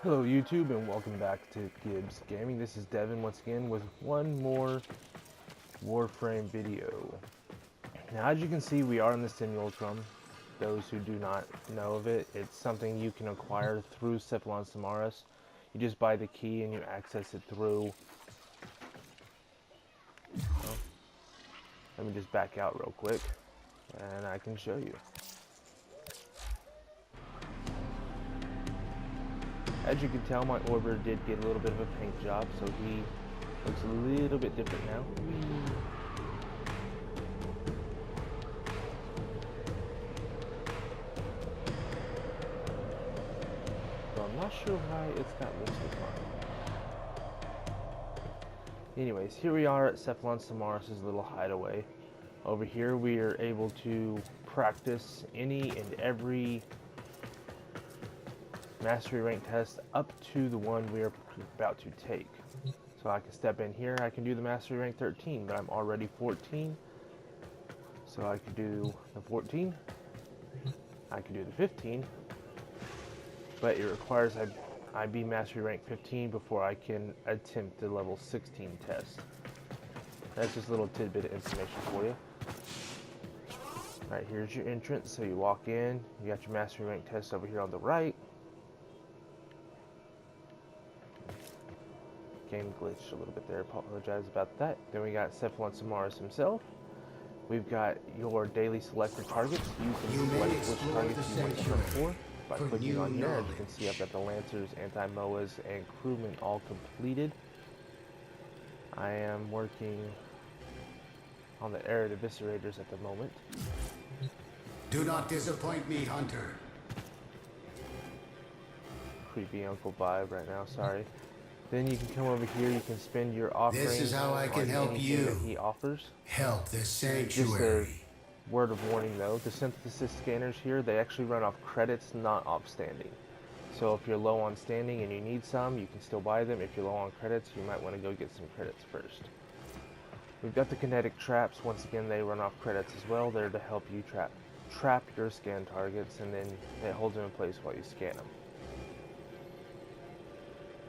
Hello YouTube and welcome back to Gibbs Gaming. This is Devin once again with one more Warframe video. Now as you can see, we are in the Simulacrum. Those who do not know of it, it's something you can acquire through Cephalon Samaras. You just buy the key and you access it through... Well, let me just back out real quick and I can show you. As you can tell, my Orbiter did get a little bit of a paint job, so he looks a little bit different now. So I'm not sure why it's got lipstick on. Anyways, here we are at Cephalon Samaras' little hideaway. Over here we are able to practice any and every mastery rank test up to the one we are about to take. So I can step in here, I can do the mastery rank 13, but I'm already 14. So I could do the 14, I could do the 15, but it requires I be mastery rank 15 before I can attempt the level 16 test. That's just a little tidbit of information for you. Alright, here's your entrance, so you walk in, you got your mastery rank test over here on the right. Game glitched a little bit there, apologize about that. Then we got Cephalon Samaras himself. We've got your daily selected targets. You can select which targets you want to hunt for by clicking on here. As you can see, I've got the Lancers, Anti-MOAs, and Crewmen all completed. I am working on the Arid Eviscerators at the moment. Do not disappoint me, Hunter. Creepy Uncle vibe right now, sorry. Then you can come over here, you can spend your offering. This is how I can help you. That he offers. Help the sanctuary. Just a word of warning though, the synthesis scanners here, they actually run off credits, not off standing. So if you're low on standing and you need some, you can still buy them. If you're low on credits, you might want to go get some credits first. We've got the kinetic traps. Once again, they run off credits as well. They're to help you trap your scan targets, and then it holds them in place while you scan them.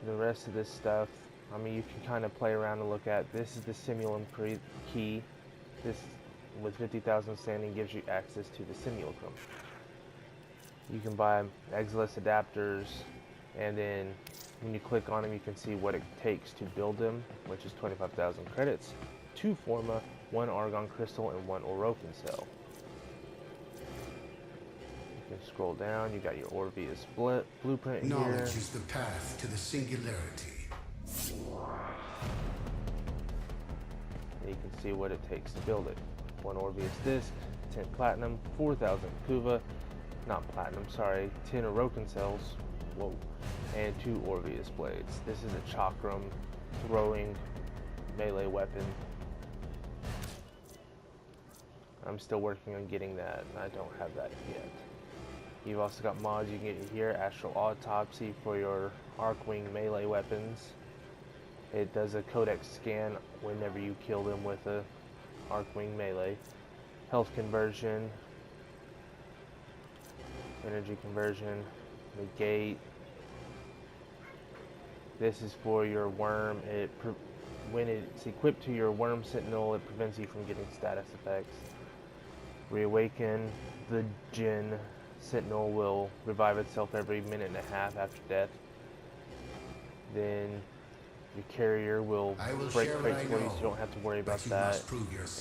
The rest of this stuff, I mean, you can kind of play around and look at. This is the Simulum key. This, with 50,000 standing, gives you access to the Simulacrum. You can buy Exilus adapters, and then when you click on them, you can see what it takes to build them, which is 25,000 credits, 2 Forma, 1 Argon Crystal, and 1 Orokin cell. You can scroll down, you got your Orvia split blueprint here. Knowledge is the path to the singularity. And you can see what it takes to build it. 1 Orvius disc, 10 platinum, 4,000 Kuva, not platinum, sorry, 10 Orokin cells, whoa, and 2 Orvius blades. This is a chakram throwing melee weapon. I'm still working on getting that, and I don't have that yet. You've also got mods you can get here. Astral Autopsy for your Arcwing melee weapons. It does a codex scan whenever you kill them with a Arcwing melee. Health conversion, energy conversion, negate. This is for your worm. When it's equipped to your worm sentinel, it prevents you from getting status effects. Reawaken. The Jinn sentinel will revive itself every minute and a half after death. Then your carrier will break crates for you, so you don't have to worry about that.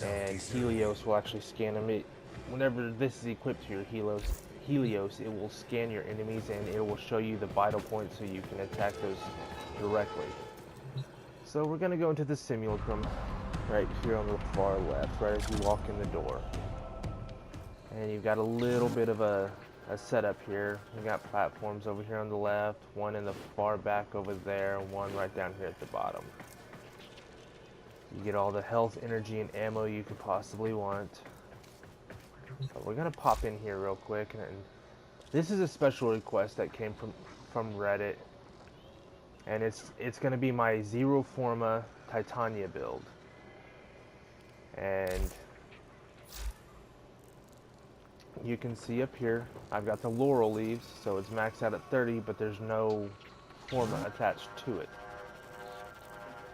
And Helios will actually scan them. Whenever this is equipped to your Helios, it will scan your enemies and it will show you the vital points so you can attack those directly. So we're going to go into the Simulacrum right here on the far left, right as you walk in the door. And you've got a little bit of a setup here. You got platforms over here on the left, one in the far back over there, and one right down here at the bottom. You get all the health, energy, and ammo you could possibly want. So we're gonna pop in here real quick, and this is a special request that came from Reddit, and it's gonna be my Zero Forma Titania build. And you can see up here, I've got the laurel leaves, so it's maxed out at 30, but there's no Forma attached to it.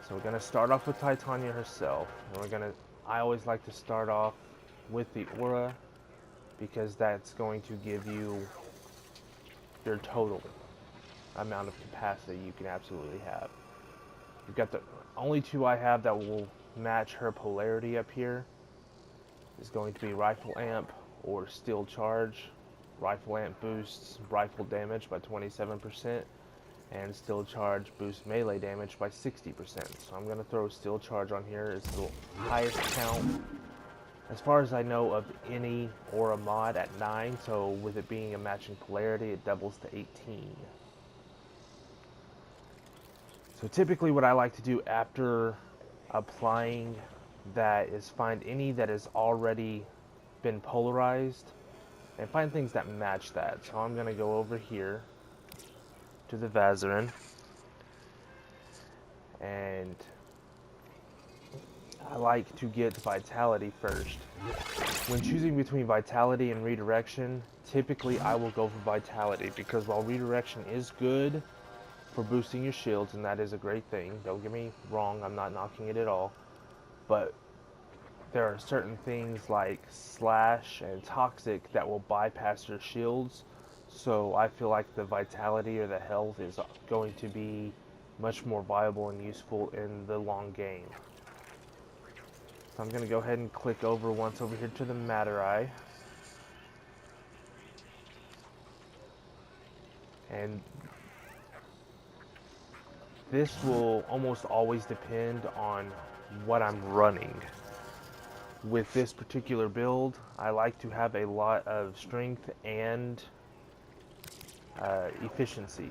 So we're going to start off with Titania herself. And I always like to start off with the aura because that's going to give you your total amount of capacity you can absolutely have. You've got the only two I have that will match her polarity up here is going to be Rifle Amp or Steel Charge. Rifle Amp boosts rifle damage by 27%, and Steel Charge boosts melee damage by 60%. So I'm going to throw Steel Charge on here. It's the highest count, as far as I know, of any aura mod at 9, so with it being a matching polarity, it doubles to 18. So typically what I like to do after applying that is find any that has already been polarized and find things that match that. So I'm going to go over here to the Vazarin, and I like to get Vitality first. When choosing between Vitality and Redirection, typically I will go for Vitality, because while Redirection is good for boosting your shields, and that is a great thing, don't get me wrong, I'm not knocking it at all, but there are certain things like Slash and Toxic that will bypass your shields, so I feel like the Vitality or the health is going to be much more viable and useful in the long game. So I'm going to go ahead and click over once over here to the Matter Eye. And this will almost always depend on what I'm running. With this particular build, I like to have a lot of strength and efficiency.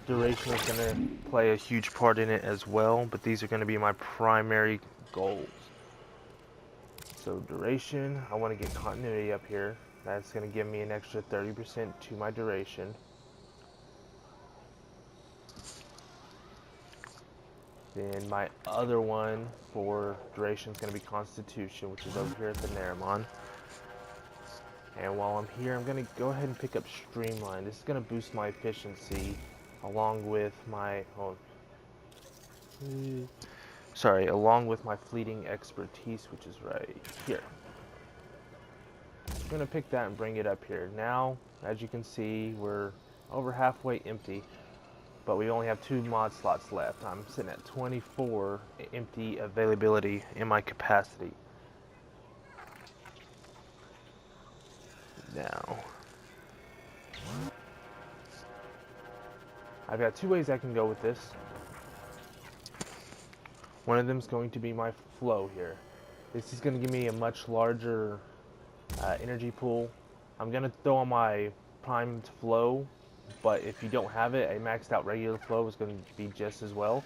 Duration is going to play a huge part in it as well, but these are going to be my primary goals. So duration, I want to get continuity up here. That's going to give me an extra 30% to my duration. Then my other one for duration is going to be Constitution, which is over here at the Naramon. And while I'm here, I'm going to go ahead and pick up Streamline. This is going to boost my efficiency along with my... along with my Fleeting Expertise, which is right here. I'm going to pick that and bring it up here. Now, as you can see, we're over halfway empty, but we only have 2 mod slots left. I'm sitting at 24 empty availability in my capacity. Now, I've got 2 ways I can go with this. One of them is going to be my flow here. This is going to give me a much larger energy pool. I'm going to throw on my primed flow, but if you don't have it, a maxed out regular flow is going to be just as well.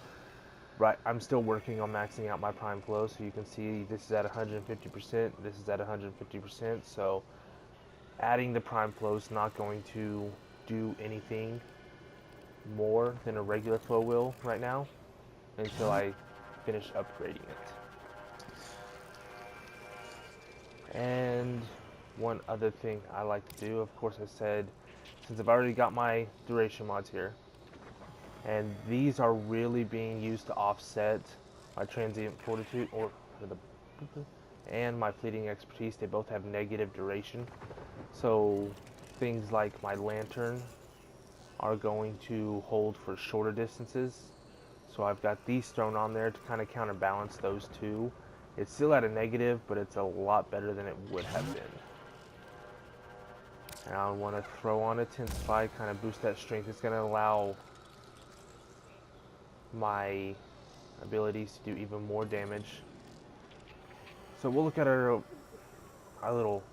Right, I'm still working on maxing out my prime flow, so you can see this is at 150%, this is at 150%, so adding the prime flow is not going to do anything more than a regular flow will right now until I finish upgrading it. And one other thing I like to do, of course I said, since I've already got my duration mods here, and these are really being used to offset my transient fortitude and my fleeting expertise. They both have negative duration, so things like my lantern are going to hold for shorter distances. So I've got these thrown on there to kind of counterbalance those two. It's still at a negative, but it's a lot better than it would have been. And I want to throw on Intensify, kind of boost that strength. It's going to allow my abilities to do even more damage. So we'll look at our little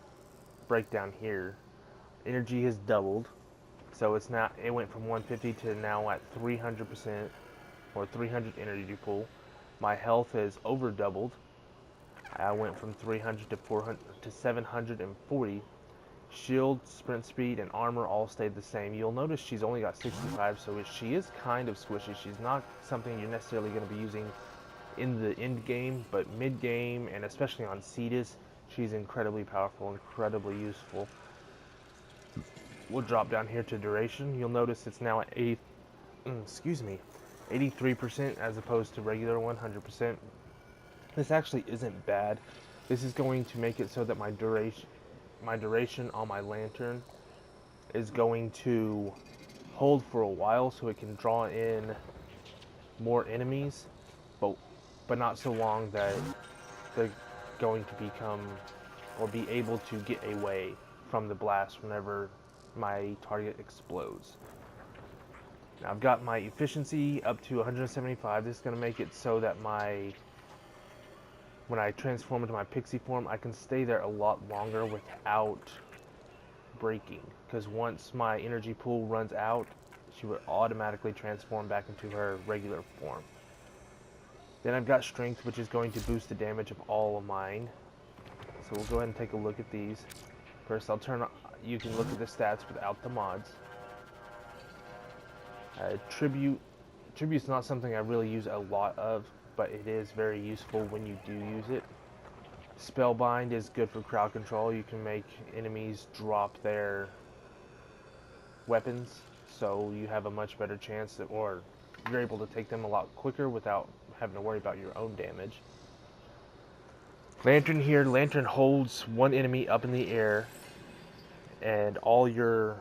breakdown here. Energy has doubled, so it went from 150 to now at 300%, or 300 energy pool. My health has over doubled. I went from 300 to 400 to 740. Shield, sprint speed, and armor all stayed the same. You'll notice she's only got 65, so she is kind of squishy. She's not something you're necessarily going to be using in the end game, but mid game, and especially on Cetus, she's incredibly powerful, incredibly useful. We'll drop down here to duration. You'll notice it's now at excuse me, 83% as opposed to regular 100%. This actually isn't bad. This is going to make it so that my duration on my lantern is going to hold for a while, so it can draw in more enemies, but not so long that they're going to become or be able to get away from the blast whenever my target explodes. Now I've got my efficiency up to 175. This is going to make it so that when I transform into my pixie form, I can stay there a lot longer without breaking, because once my energy pool runs out, she would automatically transform back into her regular form. Then I've got strength, which is going to boost the damage of all of mine. So we'll go ahead and take a look at these. First, you can look at the stats without the mods. Tribute's not something I really use a lot of, but it is very useful when you do use it. Spellbind is good for crowd control. You can make enemies drop their weapons, so you have a much better chance or you're able to take them a lot quicker without having to worry about your own damage. Lantern here, Lantern holds one enemy up in the air, and all the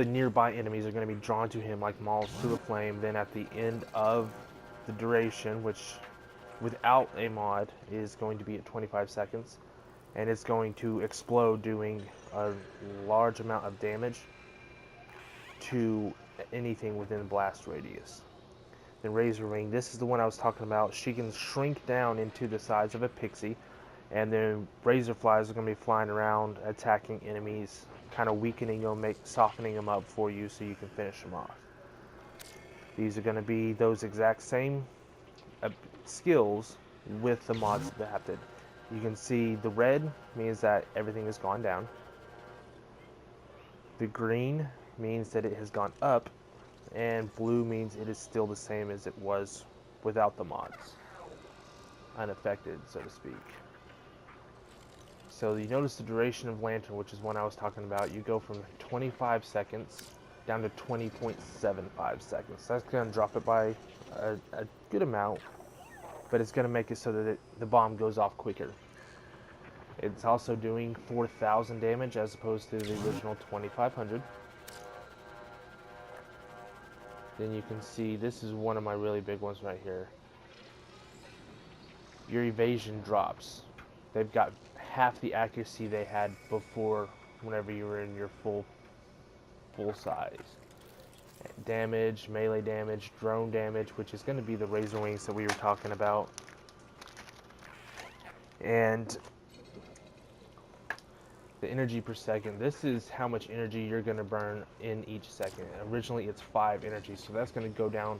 nearby enemies are going to be drawn to him like moths to a flame. Then at the end of the duration, which without a mod is going to be at 25 seconds, and it's going to explode, doing a large amount of damage to anything within the blast radius. Then Razor Wing, this is the one I was talking about. She can shrink down into the size of a pixie, and then Razor Flies are going to be flying around attacking enemies, kind of weakening them, softening them up for you so you can finish them off. These are going to be those exact same skills with the mods adapted. You can see the red means that everything has gone down. The green means that it has gone up, and blue means it is still the same as it was without the mods. Unaffected, so to speak. So you notice the duration of Lantern, which is one I was talking about. You go from 25 seconds down to 20.75 seconds. That's going to drop it by a good amount, but it's going to make it so that the bomb goes off quicker. It's also doing 4,000 damage as opposed to the original 2,500. Then you can see, this is one of my really big ones right here. Your evasion drops. They've got half the accuracy they had before whenever you were in your full size. Damage, melee damage, drone damage, which is going to be the Razor Wings that we were talking about. And the energy per second. This is how much energy you're going to burn in each second. Originally it's 5 energy, so that's going to go down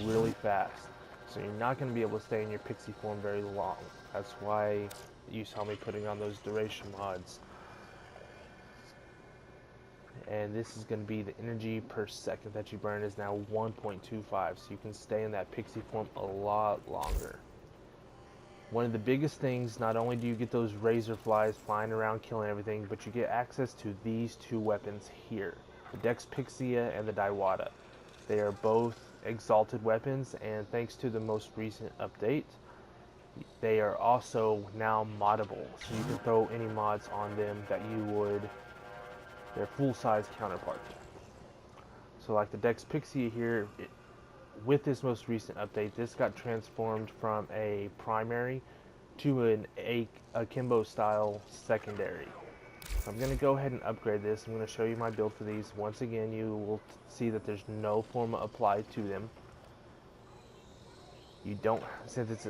really fast. So you're not going to be able to stay in your pixie form very long. That's why you saw me putting on those duration mods. And this is going to be the energy per second that you burn is now 1.25, so you can stay in that pixie form a lot longer. One of the biggest things, not only do you get those razor flies flying around killing everything, but you get access to these two weapons here, the Dex Pixia and the Daiwada. They are both exalted weapons, and thanks to the most recent update, they are also now moddable, so you can throw any mods on them that you would their full-size counterpart. So like the Dex Pixia here, with this most recent update, this got transformed from a primary to an akimbo style secondary. So I'm going to go ahead and upgrade this. I'm going to show you my build for these. Once again, you will see that there's no Forma applied to them. You don't, since it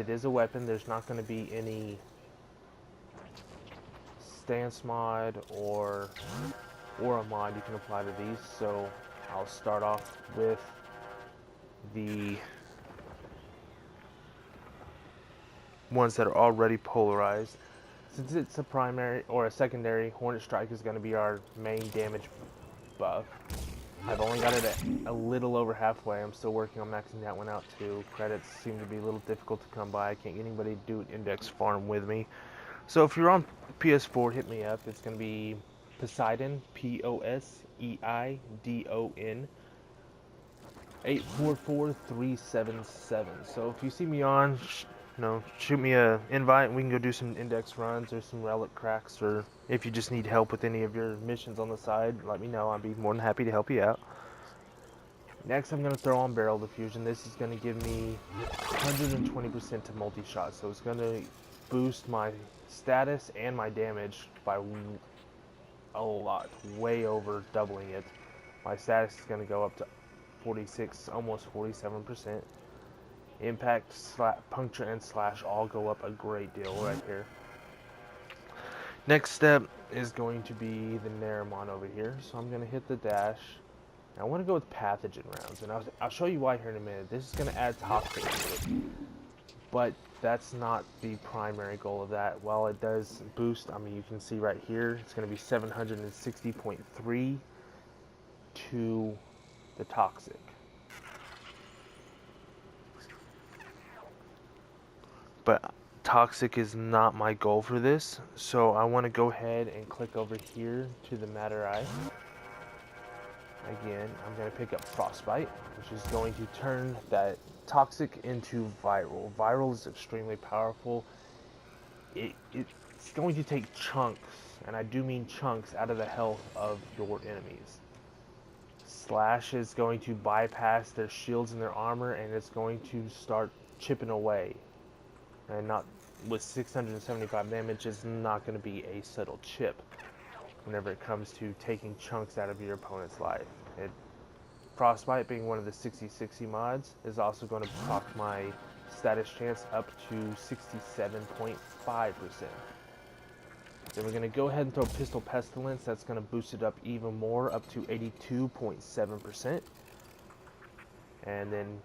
is a weapon, there's not going to be any stance mod or a mod you can apply to these. So I'll start off with the ones that are already polarized. Since it's a primary or a secondary, Hornet Strike is going to be our main damage buff. I've only got it at a little over halfway. I'm still working on maxing that one out too. Credits seem to be a little difficult to come by. I can't get anybody to do an index farm with me. So if you're on PS4, hit me up. It's going to be Poseidon, Poseidon, 844377. So if you see me on, shoot me a invite and we can go do some index runs or some relic cracks, or if you just need help with any of your missions on the side, let me know. I'd be more than happy to help you out. Next, I'm going to throw on barrel diffusion. This is going to give me 120% to multi-shot, so it's going to boost my status and my damage by a lot, way over doubling it. My status is going to go up to 46, almost 47%. Impact, puncture, and slash all go up a great deal right here. Next step is going to be the Naramon over here, so I'm going to hit the dash. I want to go with pathogen rounds, and I'll show you why here in a minute. This is going to add toxic to it, but that's not the primary goal of that. While it does boost, I mean, you can see right here, it's going to be 760.3 to the toxic. But toxic is not my goal for this, so I want to go ahead and click over here to the Matter Eye. Again, I'm going to pick up Frostbite, which is going to turn that toxic into viral. Viral is extremely powerful. It's going to take chunks, and I do mean chunks, out of the health of your enemies. Slash is going to bypass their shields and their armor, and it's going to start chipping away. And not with 675 damage, is not going to be a subtle chip whenever it comes to taking chunks out of your opponent's life. Frostbite, being one of the 60/60 mods, is also going to proc my status chance up to 67.5%. Then we're going to go ahead and throw Pistol Pestilence. That's going to boost it up even more, up to 82.7%. And then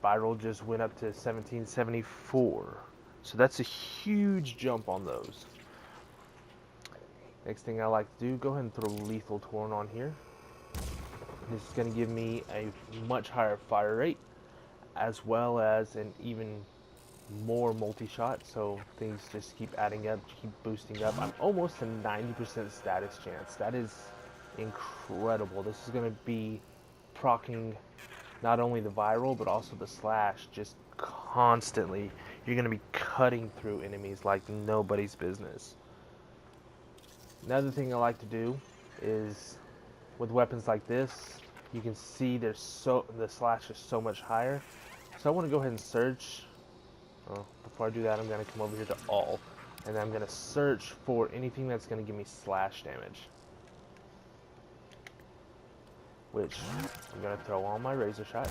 Viral just went up to 1774. So that's a huge jump on those. Next thing I like to do, go ahead and throw Lethal Torn on here. This is going to give me a much higher fire rate, as well as an even more multi-shot, so things just keep adding up, keep boosting up. I'm almost a 90% status chance. That is incredible. This is going to be proccing not only the viral, but also the slash just constantly. You're going to be cutting through enemies like nobody's business. Another thing I like to do is, with weapons like this, you can see the slash is so much higher. So I want to go ahead and search. Before I do that, I'm going to come over here to all, and I'm going to search for anything that's going to give me slash damage. Which I'm going to throw on my Razor Shot.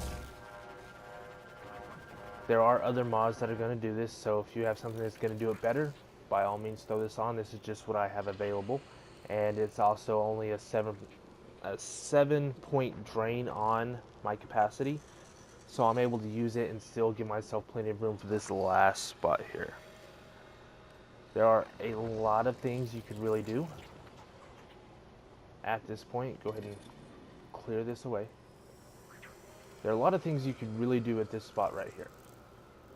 There are other mods that are going to do this, so if you have something that's going to do it better, by all means throw this on. This is just what I have available, and it's also only a 7-point drain on my capacity, so I'm able to use it and still give myself plenty of room for this last spot here. There are a lot of things you could really do at this point. Go ahead and clear this away. There are a lot of things you could really do at this spot right here.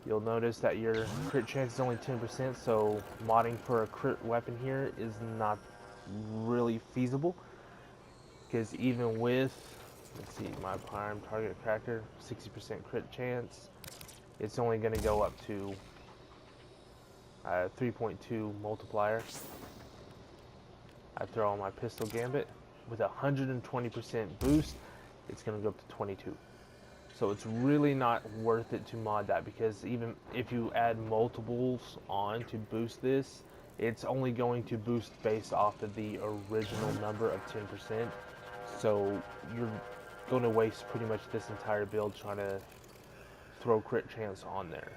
You'll notice that your crit chance is only 10%, so modding for a crit weapon here is not really feasible. Because even with, let's see, my prime target cracker, 60% crit chance, it's only going to go up to 3.2 multiplier. I throw on my pistol gambit with a 120% boost, it's going to go up to 22. So it's really not worth it to mod that, because even if you add multiples on to boost this, it's only going to boost based off of the original number of 10%. So you're going to waste pretty much this entire build trying to throw crit chance on there.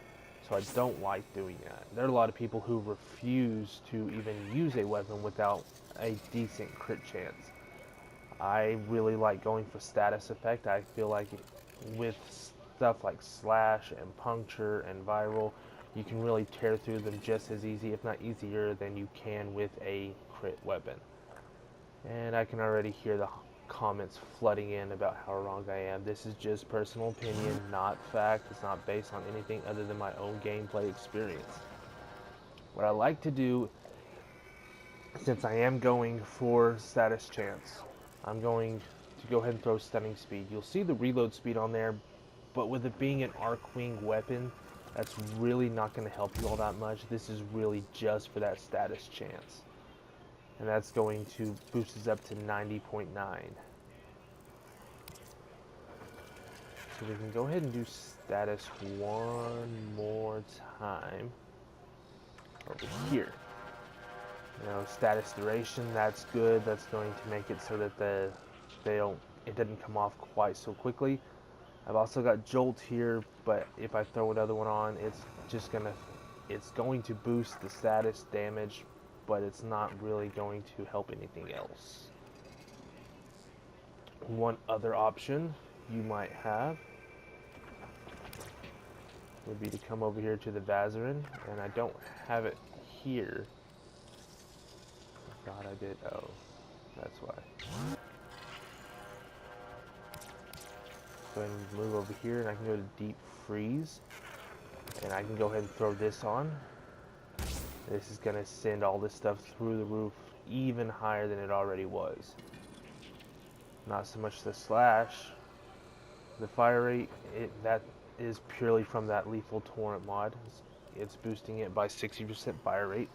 So I don't like doing that. There are a lot of people who refuse to even use a weapon without a decent crit chance. I really like going for status effect. I feel like with stuff like slash and puncture and viral, you can really tear through them just as easy, if not easier, than you can with a crit weapon. And I can already hear the comments flooding in about how wrong I am. This is just personal opinion, not fact. It's not based on anything other than my own gameplay experience. What I like to do since I am going for status chance, I'm going to go ahead and throw stunning speed. You'll see the reload speed on there, but with it being an arc wing weapon, that's really not going to help you all that much. This is really just for that status chance. And that's going to boost us up to 90.9. So we can go ahead and do status one more time over here. You know, status duration, that's good. That's going to make it so that it doesn't come off quite so quickly. I've also got jolt here, but if I throw another one on, it's going to boost the status damage, but it's not really going to help anything else. One other option you might have would be to come over here to the Vazarin, and I don't have it here. God, I did. Oh, that's why. Go ahead and move over here, and I can go to deep freeze, and I can go ahead and throw this on. This is gonna send all this stuff through the roof even higher than it already was. Not so much the slash. The fire rate, that is purely from that lethal torrent mod. It's boosting it by 60% fire rate.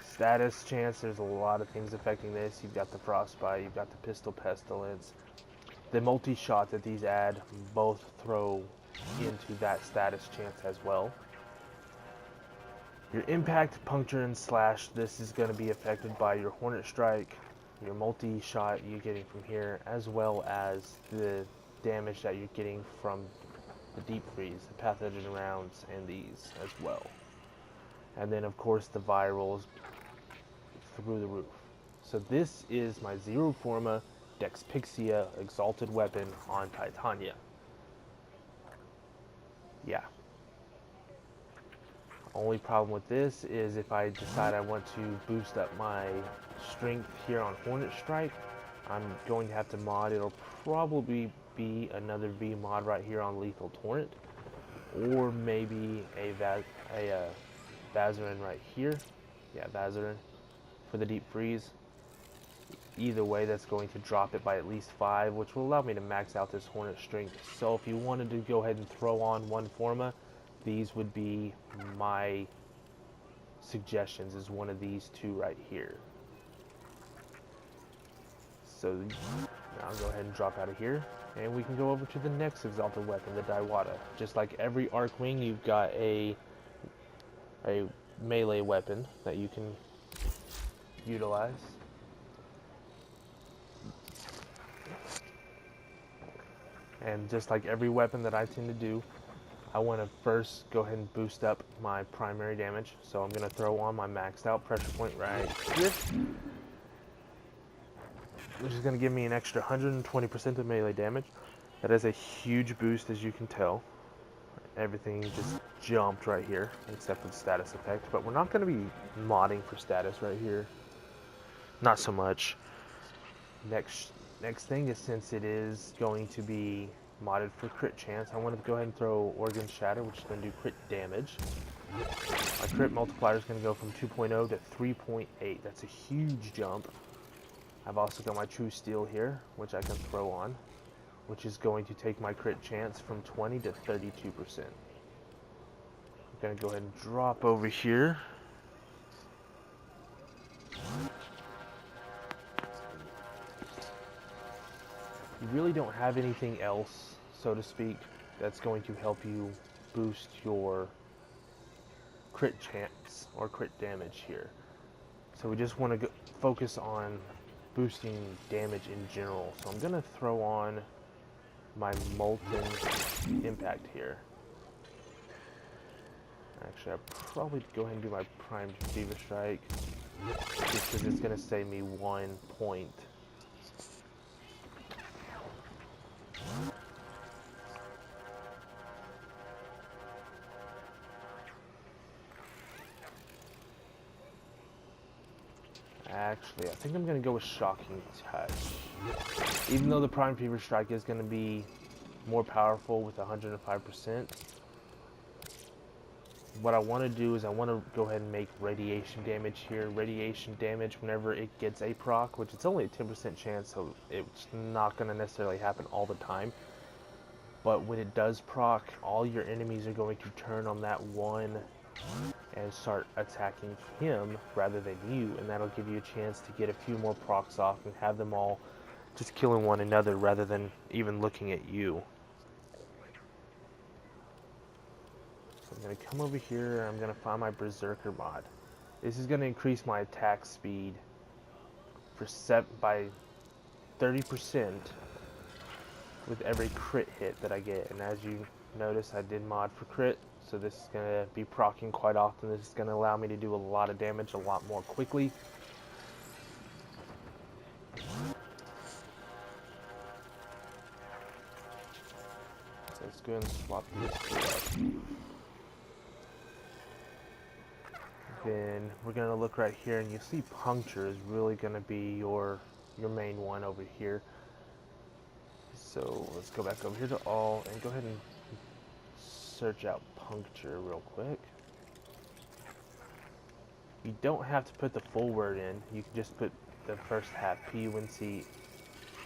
Status chance, there's a lot of things affecting this. You've got the frostbite, you've got the pistol pestilence. The multi-shot that these add both throw into that status chance as well. Your impact, puncture, and slash, this is going to be affected by your hornet strike, your multi-shot you're getting from here, as well as the damage that you're getting from the deep freeze, the pathogen rounds, and these as well. And then of course the virals through the roof. So this is my Zero Forma Dexpixia exalted weapon on Titania. Yeah. Only problem with this is if I decide I want to boost up my strength here on Hornet Strike, I'm going to have to mod. It'll probably be another V mod right here on Lethal Torrent, or maybe a Vazarin right here. Yeah, Vazarin for the deep freeze. Either way, that's going to drop it by at least 5, which will allow me to max out this Hornet strength. So if you wanted to go ahead and throw on one Forma, these would be my suggestions, is one of these two right here. So now I'll go ahead and drop out of here, and we can go over to the next exalted weapon, the Daiwada. Just like every arc wing, you've got a melee weapon that you can utilize. And just like every weapon that I tend to do, I want to first go ahead and boost up my primary damage. So I'm going to throw on my maxed out pressure point right here, which is going to give me an extra 120% of melee damage. That is a huge boost, as you can tell. Everything just jumped right here, except for the status effect. But we're not going to be modding for status right here. Not so much. Next thing is, since it is going to be modded for crit chance, I want to go ahead and throw Organ Shatter, which is going to do crit damage. My crit multiplier is going to go from 2.0 to 3.8. That's a huge jump. I've also got my True Steel here, which I can throw on, which is going to take my crit chance from 20 to 32%. I'm going to go ahead and drop over here. You really don't have anything else, so to speak, that's going to help you boost your crit chance or crit damage here. So we just want to focus on boosting damage in general. So I'm going to throw on my Molten Impact here. Actually, I'll probably go ahead and do my Primed Fever Strike, just because it's going to save me 1 point. Actually, I think I'm going to go with Shocking Touch. Even though the Prime Fever Strike is going to be more powerful with 105%, what I want to do is I want to go ahead and make radiation damage here. Radiation damage, whenever it gets a proc, which it's only a 10% chance, so it's not going to necessarily happen all the time. But when it does proc, all your enemies are going to turn on that one and start attacking him rather than you, and that'll give you a chance to get a few more procs off and have them all just killing one another rather than even looking at you. So I'm going to come over here and I'm going to find my Berserker mod. This is going to increase my attack speed by 30% with every crit hit that I get. And as you notice, I did mod for crit, so this is going to be proccing quite often. This is going to allow me to do a lot of damage a lot more quickly. So let's go ahead and swap this. Then we're going to look right here, and you see puncture is really going to be your main one over here. So let's go back over here to all and go ahead and search out puncture real quick. You don't have to put the full word in. You can just put the first half, P-U-N-C,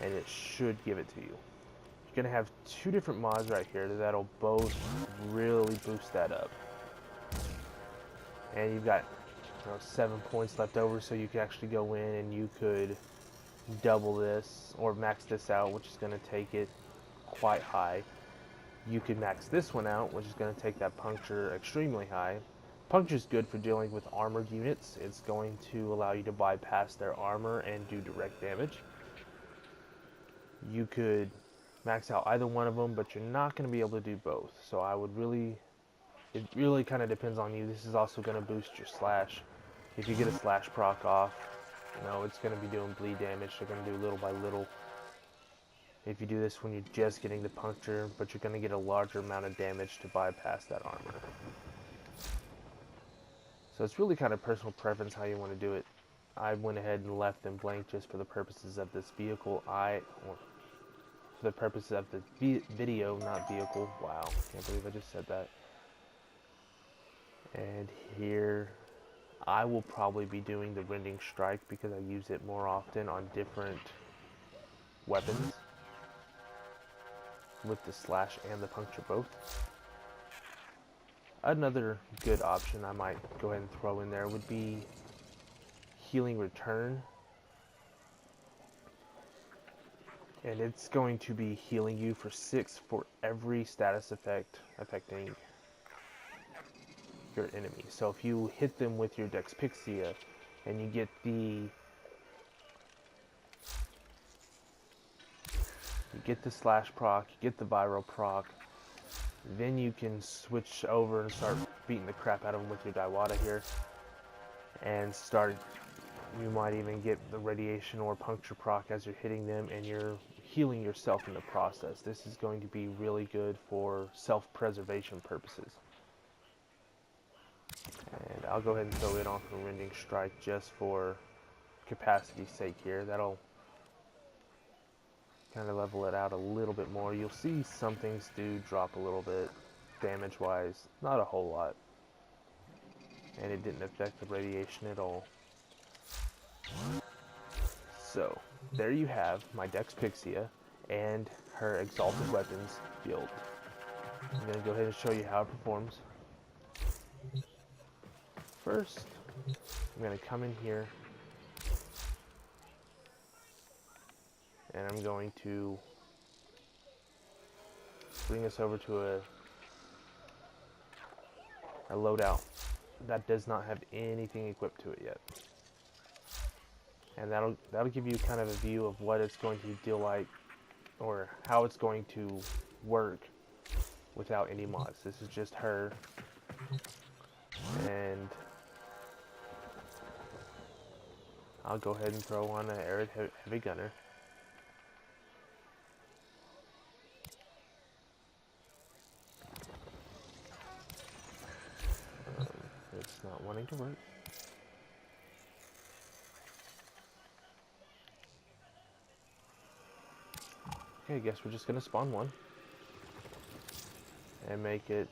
and it should give it to you. You're going to have two different mods right here that'll both really boost that up. And you've got 7 points left over, so you can actually go in and you could double this or max this out, which is going to take it quite high. You could max this one out, which is going to take that puncture extremely high. Puncture is good for dealing with armored units. It's going to allow you to bypass their armor and do direct damage. You could max out either one of them, but you're not going to be able to do both. So it really kind of depends on you. This is also going to boost your slash. If you get a slash proc off, it's going to be doing bleed damage. They're going to do little by little. If you do this when you're just getting the puncture, but you're going to get a larger amount of damage to bypass that armor. So it's really kind of personal preference how you want to do it. I went ahead and left them blank just for the purposes of this vehicle. For the purposes of the video, not vehicle. Wow, can't believe I just said that. And here, I will probably be doing the rending strike because I use it more often on different weapons with the slash and the puncture both. Another good option I might go ahead and throw in there would be healing return. And it's going to be healing you for 6 for every status effect affecting your enemy. So if you hit them with your Dexpixia and you get the slash proc, you get the viral proc, then you can switch over and start beating the crap out of them with your Daiwada here, and you might even get the radiation or puncture proc as you're hitting them, and you're healing yourself in the process. This is going to be really good for self-preservation purposes. And I'll go ahead and throw it on for Rending Strike just for capacity's sake here. That'll kind of level it out a little bit more. You'll see some things do drop a little bit damage-wise, not a whole lot. And it didn't affect the radiation at all. So, there you have my Dexpixia and her exalted weapons build. I'm going to go ahead and show you how it performs. First, I'm going to come in here and I'm going to bring us over to a loadout that does not have anything equipped to it yet. And that'll give you kind of a view of what it's going to deal like, or how it's going to work without any mods. This is just her, and I'll go ahead and throw on an Arid Heavy Gunner. It's not wanting to work. Okay, I guess we're just gonna spawn one and make it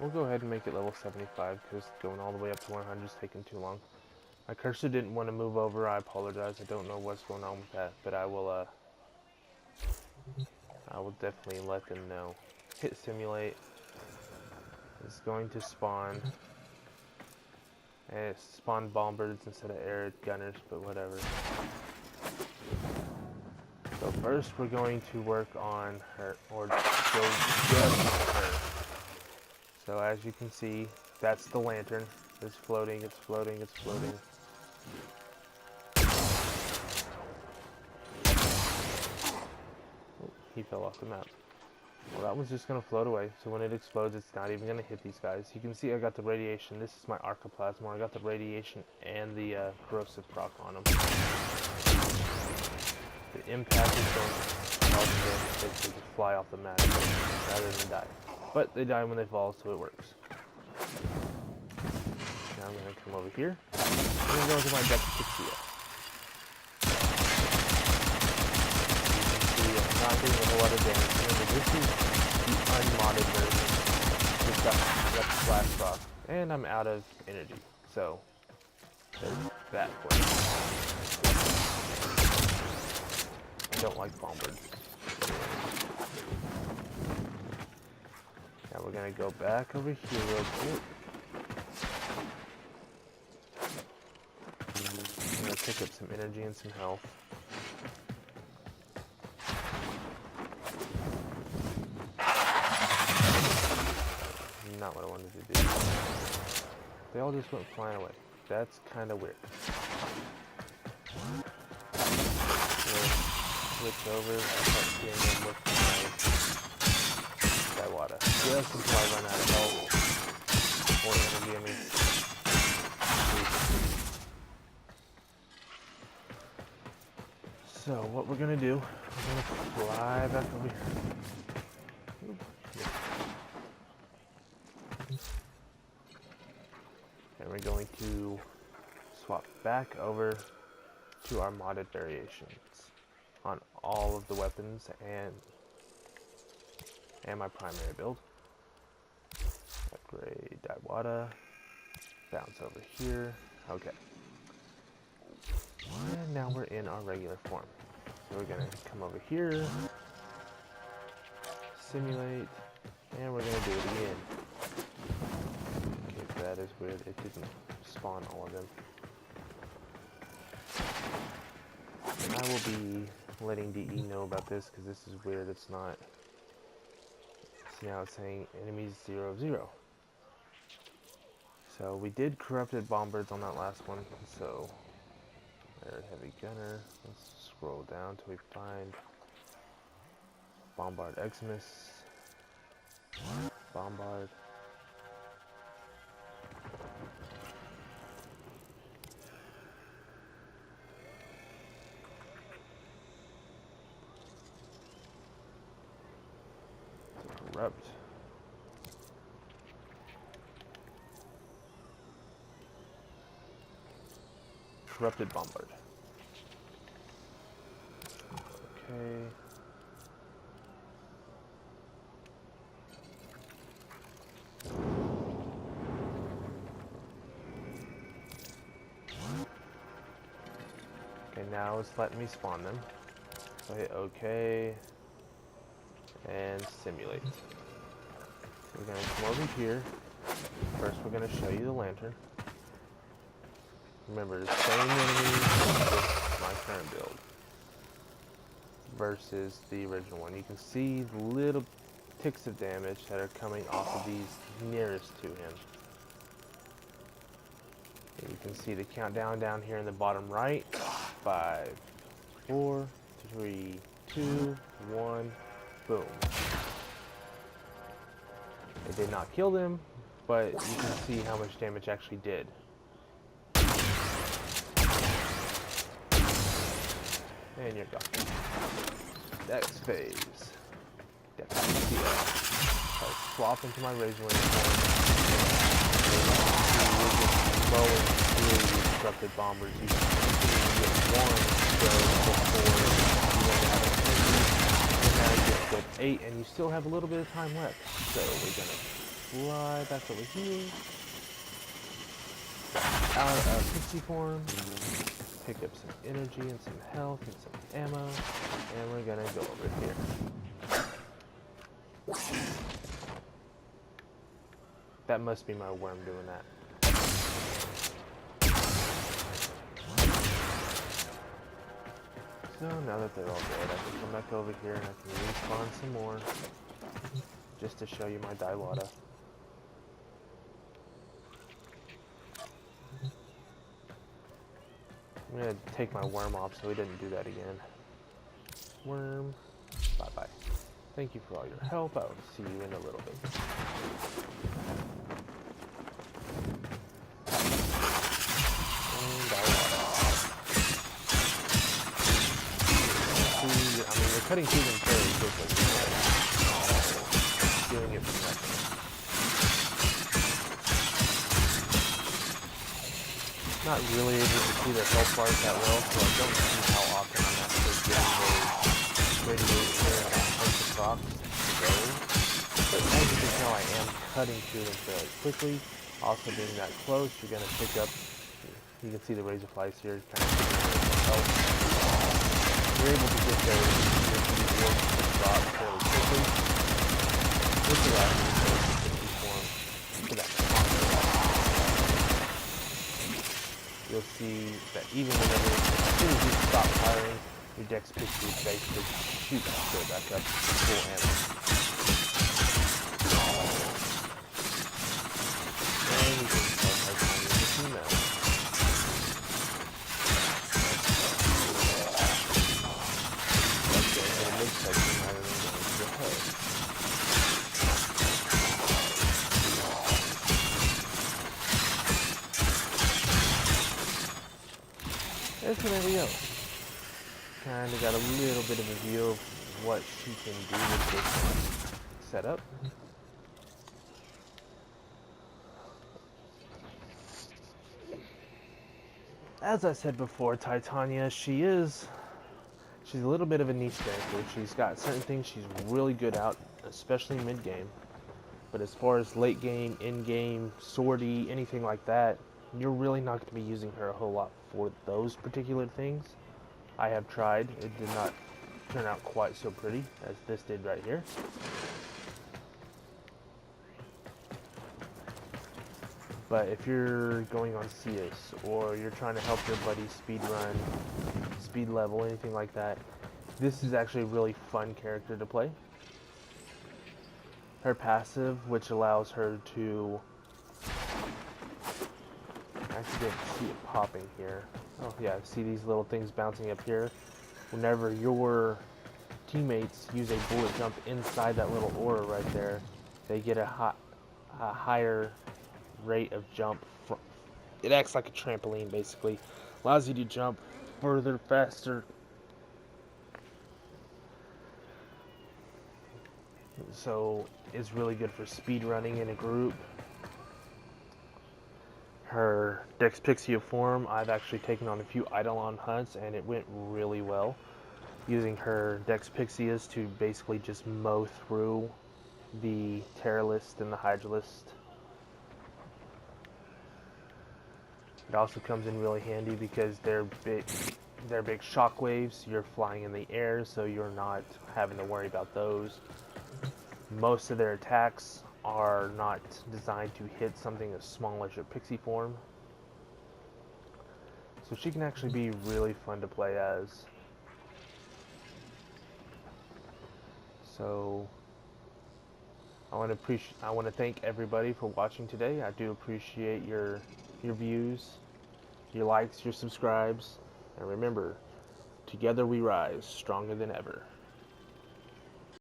We'll go ahead and make it level 75 because going all the way up to 100 is taking too long. My cursor didn't want to move over. I apologize. I don't know what's going on with that, but I will definitely let them know. Hit simulate. It's going to spawn. And it spawned bombards instead of air gunners, but whatever. So first we're going to work on her, or go just on her. So as you can see, that's the lantern. It's floating, it's floating, it's floating. Oh, he fell off the map. Well, that one's just going to float away, so when it explodes, it's not even going to hit these guys. You can see I got the radiation. This is my arcoplasma. I got the radiation and the corrosive proc on them. The impact is going to cause them basically to fly off the map rather than die. But they die when they fall, so it works. Now I'm going to come over here. I'm going to go into my depth Titania. I'm not doing a whole lot of damage. Remember, this is the unmodded version. Just got splash rock. And I'm out of energy. So, there's that for you. I don't like bombards. Now we're going to go back over here real quick. I'm going to pick up some energy and some health. Not what I wanted to do. They all just went flying away. That's kind of weird. Switch over. I start seeing them with my g.i.b. Just until I run out of health or energy. I mean. So what we're gonna do? We're gonna fly back over here. And we're going to swap back over to our modded variations on all of the weapons and my primary build. Upgrade g.i.b. Bounce over here. Okay. And now we're in our regular form. So we're gonna come over here, simulate, and we're gonna do it again. Okay, that is weird. It didn't spawn all of them. And I will be letting DE know about this because this is weird. It's not. See now it's saying enemies 0-0. So we did corrupted bombards on that last one. So air heavy gunner. Let's scroll down till we find Bombard Eximus. Bombard. Corrupt. Corrupted Bombard. Okay. Okay, now it's letting me spawn them. So I hit OK and simulate. We're going to come over here. First we're going to show you the lantern. Remember, the same enemy with my current build versus the original one. You can see the little ticks of damage that are coming off of these nearest to him. And you can see the countdown down here in the bottom right. 5, 4, 3, 2, 1, boom. It did not kill them, but you can see how much damage actually did. And you're gone. Next phase. Definitely I'll swap into my Razor Wing form. Mowing through these corrupted bombers. You can get 1 go before you run out of energy. And now you get 8 and you still have a little bit of time left. So we're gonna fly back over here. Out of pixie form. Pick up some energy and some health and some ammo. And we're gonna go over here. That must be my worm doing that. So now that they're all dead, I can come back over here and I can respawn some more. Just to show you my Dilata. I'm gonna take my worm off so he didn't do that again. Worm, bye-bye. Thank you for all your help. I will see you in a little bit. We're cutting through them fairly quickly. Doing it for nothing. Not really able to see their health bars that well, so I don't see how often I'm actually getting those radiation and bunch of procs to go. But as you can tell, I am cutting through them fairly quickly. Also being that close, you're going to pick up, you can see the razor flies here, kind of health. You're able to get those drop fairly quickly. Which allows you to form to that monster. You'll see that even whenever, as soon as you stop firing, your dex pixie basically shoots straight back up to full ammo. And you can start Titania with the female. Mid-section rather than going to the head. And so there we go. Kind of got a little bit of a view of what she can do with this setup. As I said before, Titania, she's a little bit of a niche character. She's got certain things she's really good at, especially mid-game. But as far as late game, in-game, sortie, anything like that, you're really not going to be using her a whole lot for those particular things. I have tried. It did not turn out quite so pretty as this did right here. But if you're going on CS, or you're trying to help your buddy speed run, speed level, anything like that, this is actually a really fun character to play. Her passive, which allows her to actually get to see it popping here. Oh yeah, see these little things bouncing up here. Whenever your teammates use a bullet jump inside that little aura right there, they get a higher rate of jump. It acts like a trampoline basically. Allows you to jump further, faster. So it's really good for speed running in a group. Her Dex Pixie form, I've actually taken on a few Eidolon hunts and it went really well. Using her Dex Pixies to basically just mow through the Terrorist and the Hydralist. It also comes in really handy because they're big shockwaves. You're flying in the air, so you're not having to worry about those. Most of their attacks are not designed to hit something as small as your pixie form. So she can actually be really fun to play as. So I want to thank everybody for watching today. I do appreciate your views, your likes, your subscribes, and remember, together we rise, stronger than ever.